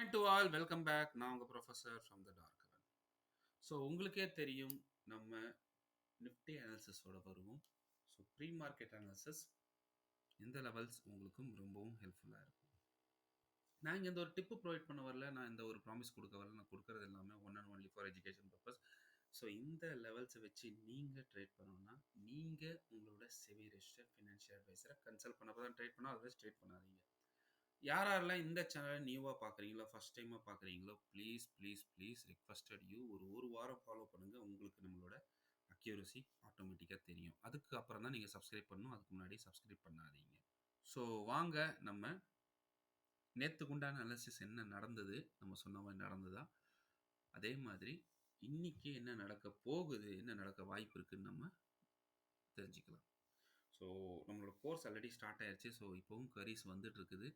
Morning to all welcome back. நான் உங்கள் professor from the dark heaven. So உங்களுக்கே தெரியும் நம்ம நிஃப்டி அனாலிசிஸோட வருவோம். ஸோ ப்ரீ மார்க்கெட் அனாலிசிஸ் இந்த லெவல்ஸ் உங்களுக்கும் ரொம்பவும் ஹெல்ப்ஃபுல்லாக இருக்கும். நான் இங்கே இந்த ஒரு டிப்பு ப்ரொவைட் பண்ண வரல, நான் இந்த ஒரு ப்ராமிஸ் கொடுக்க வரல. நான் கொடுக்கறது எல்லாமே one and only for education purpose. So இந்த லெவல்ஸை வச்சு நீங்கள் ட்ரேட் பண்ணணும்னா நீங்கள் உங்களோட செபி ரெஜிஸ்டர்ட் ஃபினான்ஷியல் அட்வைசரை கன்சல்ட் பண்ணப்போ தான் ட்ரேட் பண்ணால் அதை ட்ரேட் பண்ணாதீங்க. யாரெல்லாம் இந்த சேனலை நியூவாக பார்க்குறீங்களோ, ஃபஸ்ட் டைமாக பார்க்குறீங்களோ, ப்ளீஸ் ரிக்வெஸ்டட் யூ ஒரு வாரம் ஃபாலோ பண்ணுங்கள். உங்களுக்கு நம்மளோட அக்யூரசி ஆட்டோமேட்டிக்காக தெரியும். அதுக்கு அப்புறம் தான் நீங்கள் சப்ஸ்கிரைப் பண்ணணும். அதுக்கு முன்னாடி சப்ஸ்கிரைப் பண்ணாதீங்க. ஸோ வாங்க நம்ம நேற்றுக்குண்டான அனாலிசிஸ் என்ன நடந்தது, நம்ம சொன்ன மாதிரி நடந்ததா, அதே மாதிரி இன்னைக்கு என்ன நடக்க போகுது, என்ன நடக்க வாய்ப்பு இருக்குன்னு நம்ம தெரிஞ்சுக்கலாம். ஸோ நம்மளோட கோர்ஸ் ஆல்ரெடி ஸ்டார்ட் ஆயிடுச்சு. ஸோ இப்போவும் கரீஸ் வந்துட்டு இருக்குது.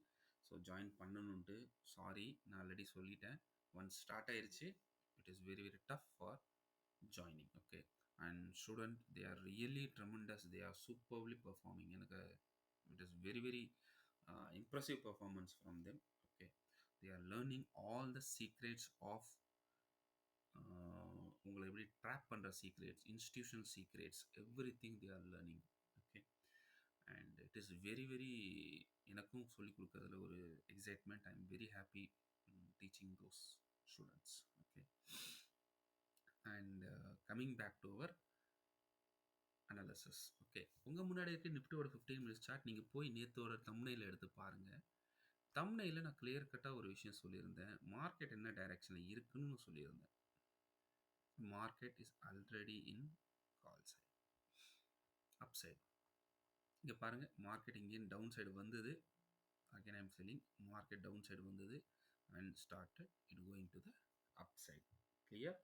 ஸோ ஜாயின் பண்ணணுன்ட்டு சாரி, நான் ஆல்ரெடி சொல்லிட்டேன். ஒன்ஸ் ஸ்டார்ட் ஆயிடுச்சு, it is very very tough for joining. Okay, and student they are really tremendous, they are superly performing. எனக்கு it is very very impressive performance from them. Okay, they are learning all the secrets of உங்களை எப்படி trap பண்ணுற secrets, institutional secrets, everything they are learning. Okay, and it is very very எனக்கும் சொல்லிக் கொடுக்கறதுல ஒரு excitement. I am very happy teaching those students. Okay, and coming back to our analysis. Okay, உங்கள் முன்னாடி இருக்க நிஃப்டியோட 15 minutes chart நீங்கள் போய் நேற்றோட தம்ப்நெயிலை எடுத்து பாருங்கள். தம்ப்நெயிலில் நான் கிளியர் கட்டாக ஒரு விஷயம் சொல்லியிருந்தேன். மார்க்கெட் என்ன டைரக்ஷனில் இருக்குன்னு சொல்லியிருந்தேன். Market is already in call side, up side. இங்கே பாருங்கள், மார்க்கெட் இங்கேயும் டவுன் சைடு வந்தது. Again I am selling. Market down side வந்தது and started it going to the up side. Clear?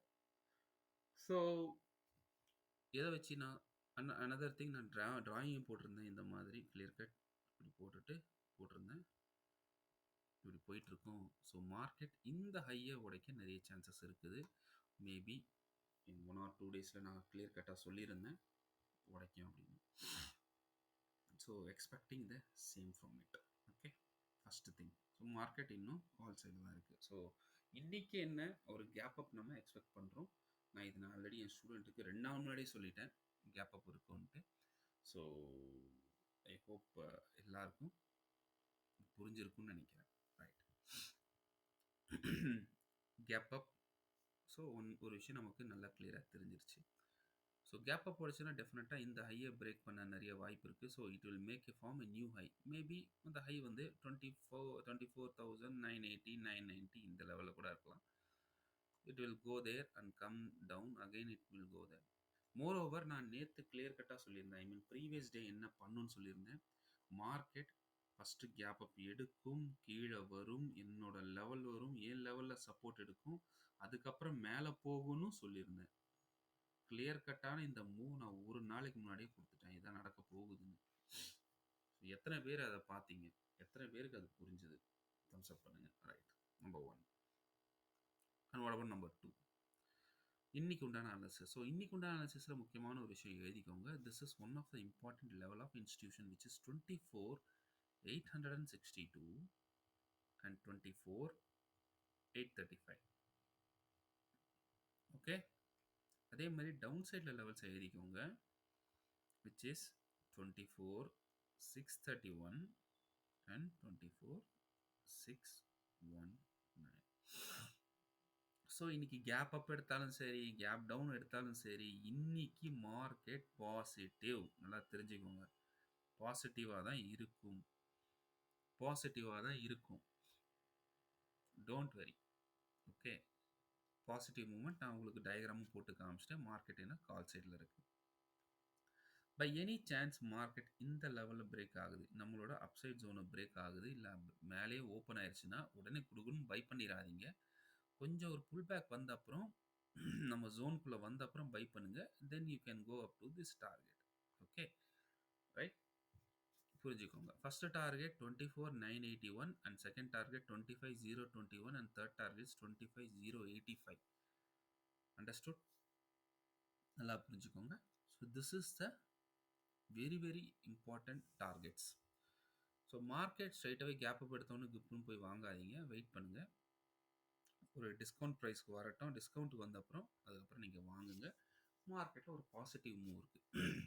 So எதை வச்சு நான் அனதர் திங், நான் ட்ராயிங் போட்டிருந்தேன். இந்த மாதிரி கிளியர் கட் இப்படி போட்டிருந்தேன். இப்படி போயிட்டுருக்கோம். ஸோ மார்க்கெட் இந்த ஹையை உடைக்க நிறைய சான்சஸ் இருக்குது. மேபி இன் 1 or 2 டேஸில் நான் கிளியர் கட்டாக சொல்லியிருந்தேன் உடைக்கும் அப்படின்னு. So expecting the same from it. Okay, first thing. So market இன்னும் ஆல் சைடு தான் இருக்குது. ஸோ இன்றைக்கி என்ன ஒரு கேப் அப் நம்ம எக்ஸ்பெக்ட் பண்ணுறோம். நான் ஆல்ரெடி என் ஸ்டூடெண்ட்டுக்கு 2 நாள் முன்னாடியே சொல்லிட்டேன் கேப் அப் இருக்கும்ன்ட்டு. ஸோ ஐ ஹோப் எல்லாருக்கும் புரிஞ்சிருக்கும்னு நினைக்கிறேன். Right, gap up. ஸோ ஒரு விஷயம் நமக்கு நல்லா கிளியராக தெரிஞ்சிருச்சு. ஸோ கேப் அப் உடைச்சுன்னா டெஃபினட்டாக இந்த ஹையை பிரேக் பண்ண நிறைய வாய்ப்பு இருக்குது. So it will make a form a new high. Maybe அந்த ஹை வந்து 24,980 990 இந்த லெவலில் கூட இருக்கலாம். It will go there and come down again, it will go there. Moreover, நான் நேற்று கிளியர் கட்டாக சொல்லியிருந்தேன். ஐ மீன் ப்ரீவியஸ் டே என்ன பண்ணுன்னு சொல்லியிருந்தேன். மார்க்கெட் ஃபஸ்ட்டு கேப் அப் எடுக்கும், கீழே வரும், என்னோட லெவல் வரும், ஏன் லெவலில் சப்போர்ட் எடுக்கும், அதுக்கப்புறம் மேலே போகும்னு சொல்லியிருந்தேன். கிளியர் கட்டான இந்த மூவ் நான் ஒரு நாளைக்கு முன்னாடியே கொடுத்துட்டேன், இதான் நடக்க போகுதுன்னு. எத்தனை பேர் அதை பார்த்தீங்க? எத்தனை பேருக்கு அது புரிஞ்சுது? தம்ஸ் அப் பண்ணுங்க. Right, number 1. And what about number 2? இன்னைக்கு உண்டான அனாலிசிஸ். ஸோ இன்னைக்கு உண்டான அனாலிசிஸில் முக்கியமான ஒரு விஷயம் எழுதிக்கோங்க. This is one of the important level of institution which is 24,862 and 24,835. Okay, அதே மாதிரி டவுன் சைடில் லெவல்ஸ் எழுதிக்கோங்க, விச் இஸ் 24,631 அண்ட் 24,619. ஸோ இன்னைக்கு கேப் அப் எடுத்தாலும் சரி, கேப் டவுன் எடுத்தாலும் சரி, இன்னைக்கு மார்க்கெட் பாசிட்டிவ். நல்லா தெரிஞ்சுக்கோங்க, பாசிட்டிவாக தான் இருக்கும். Don't worry. Okay, positive moment. நான் உங்களுக்கு டயக்ராமும் போட்டு காமிச்சிட்டேன். மார்க்கெட் என்ன கால் சைடில் இருக்குது. பை எனி சான்ஸ் மார்க்கெட் இந்த லெவலில் பிரேக் ஆகுது, நம்மளோட அப்சைட் ஜோனை பிரேக் ஆகுது, இல்லை மேலேயே ஓப்பன் ஆயிடுச்சுன்னா உடனே கொடுக்கணும், பை பண்ணிடாதீங்க. கொஞ்சம் ஒரு புல் பேக் வந்த அப்புறம் நம்ம ஜோனுக்குள்ளே வந்த அப்புறம் பை பண்ணுங்கள். Then you can go up to this target. Okay, right, புரிஞ்சுக்கோங்க. First target 24,981 and second target 25,021 and third target 25,085. Understood? நல்லா புரிஞ்சுக்கோங்க. So this is the very very important targets. So market ஸ்ட்ரைட்டாகவே கேப் அப் எடுத்தோன்னு கிப்னு போய் வாங்காதீங்க, wait பண்ணுங்கள். ஒரு டிஸ்கவுண்ட் ப்ரைஸ்க்கு வரட்டும். டிஸ்கவுண்ட் வந்த அப்புறம் அதுக்கப்புறம் நீங்கள் வாங்குங்க. மார்க்கெட்டில் ஒரு பாசிட்டிவ் மூவ் இருக்குது.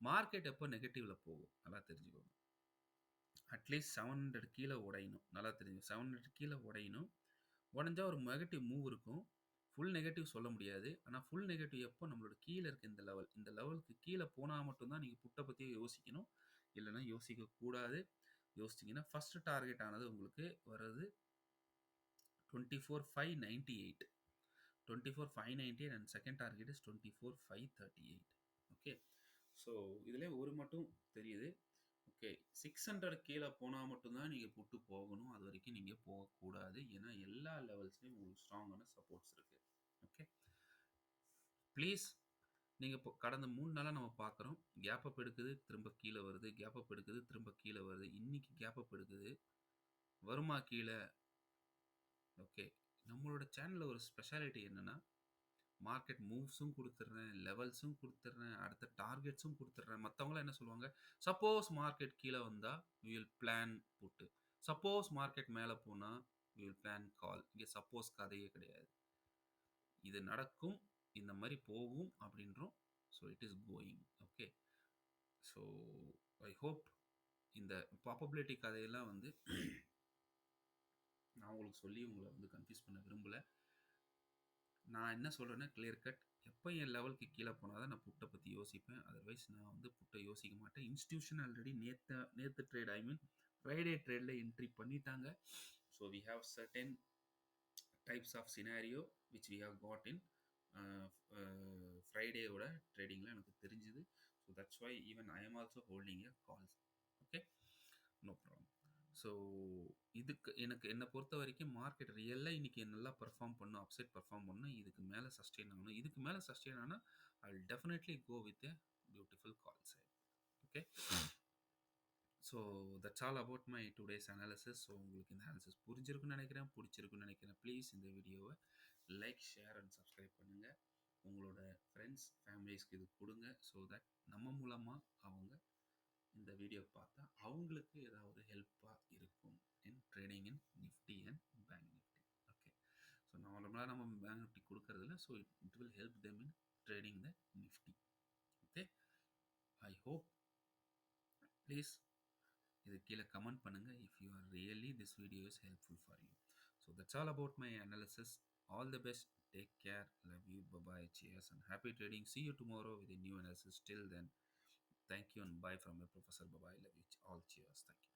மார்க்கெட் எப்போ நெகட்டிவ்ல போகும் நல்லா தெரிஞ்சுக்கோங்க. அட்லீஸ்ட் 700 கீழே உடையணும். நல்லா தெரிஞ்சுக்கோங்க. 700 கீழே உடையணும். உடஞ்சா ஒரு நெகட்டிவ் மூவ் இருக்கும். ஃபுல் நெகட்டிவ் சொல்ல முடியாது. ஆனால் ஃபுல் நெகட்டிவ் எப்போ நம்மளோட கீழே இருக்க இந்த லெவல். இந்த லெவலுக்கு கீழே போனால் மட்டும்தான் நீங்கள் புட்டை பற்றியே யோசிக்கணும். இல்லைன்னா யோசிக்கக்கூடாது. யோசிச்சிங்கன்னா ஃபர்ஸ்ட் டார்கெட் ஆனது உங்களுக்கு வர்றது 24,598. 24,598 and second target is 24,538. Okay. So இதுலேயே ஒரு மட்டும் தெரியுது. ஓகே, 600 கீழே போனால் மட்டும்தான் நீங்கள் புட்டு போகணும். அது வரைக்கும் நீங்கள் போகக்கூடாது. ஏன்னா எல்லா லெவல்ஸ்லையும் உங்களுக்கு ஸ்ட்ராங்கான சப்போர்ட்ஸ் இருக்குது. ஓகே, ப்ளீஸ் நீங்கள் இப்போ கடந்த 3 நாளாக நம்ம பார்க்குறோம். கேப் அப் எடுக்குது, திரும்ப கீழே வருது. கேப் அப் எடுக்குது, திரும்ப கீழே வருது. இன்னைக்கு கேப் அப் எடுக்குது, வருமா கீழே? ஓகே, நம்மளோட சேனலில் ஒரு ஸ்பெஷாலிட்டி என்னென்னா, மார்க்கெட் மூவ்ஸும் கொடுத்துட்றேன், லெவல்ஸும் கொடுத்துட்றேன், அடுத்த டார்கெட்ஸும் கொடுத்துட்றேன். மற்றவங்களாம் என்ன சொல்லுவாங்க, சப்போஸ் மார்க்கெட் கீழே வந்தால் we will plan put, suppose market மேலே போனால் வி வில் பிளான் கால். இங்கே சப்போஸ் கதையே கிடையாது. இது நடக்கும், இந்த மாதிரி போகும் அப்படின்றோம். So it is going. Okay, so I hope இந்த ப்ராபபிலிட்டி கதையெல்லாம் வந்து நான் உங்களுக்கு சொல்லி உங்களை வந்து கன்ஃபியூஸ் பண்ண விரும்பலை. நான் என்ன சொல்கிறேன்னா கிளியர் கட். எப்போ என் லெவலுக்கு கீழே போனால் தான் நான் புட்டை பற்றி யோசிப்பேன். அதர்வைஸ் நான் வந்து புட்டை யோசிக்க மாட்டேன். இன்ஸ்டியூஷன் ஆல்ரெடி நேற்று ட்ரேட், ஐ மீன் ஃப்ரைடே ட்ரேடில் என்ட்ரி பண்ணிட்டாங்க. So we have certain types of scenario which we have got in ஃப்ரைடேயோட ட்ரேடிங்கில் எனக்கு தெரிஞ்சுது. So that's why even I am also holding a calls. Okay, no problem. So இதுக்கு எனக்கு என்னை பொறுத்த வரைக்கும் மார்க்கெட் ரியலாக இன்றைக்கி நல்லா பர்ஃபார்ம் பண்ணும், அப்சைட் பர்ஃபார்ம் பண்ணும். இதுக்கு மேலே சஸ்டெயின் ஆகணும். இதுக்கு மேலே சஸ்டெயின் ஆனால் I will definitely go with a beautiful call side. Okay, so that's all about my today's analysis. ஸோ உங்களுக்கு இந்த அனாலிசிஸ் புரிஞ்சிருக்குன்னு நினைக்கிறேன், பிடிச்சிருக்குன்னு நினைக்கிறேன். ப்ளீஸ் இந்த வீடியோவை லைக், ஷேர் அண்ட் சப்ஸ்கிரைப் பண்ணுங்கள். உங்களோட ஃப்ரெண்ட்ஸ், ஃபேமிலிஸ்க்கு இது கொடுங்க. ஸோ தட் நம்ம மூலமாக அவங்க இந்த வீடியோ பார்த்தா அவங்களுக்கு ஏதாவது ஹெல்ப்பாக இருக்கும் இன் trading in Nifty and bank Nifty. Okay, so நார்மலாக நம்ம பேங்க் நிஃப்டி கொடுக்கறதில்ல. So it will help them in trading the Nifty. Okay, I hope please இது கீழே கமெண்ட் பண்ணுங்கள் if you are really this video is helpful for you. So that's all about my analysis. All the best. Take care. Love you. Bye-bye. Cheers and happy trading. See you tomorrow with a new analysis. Till then, thank you and bye from your professor. Bye-bye. Love you all. Cheers. Thank you.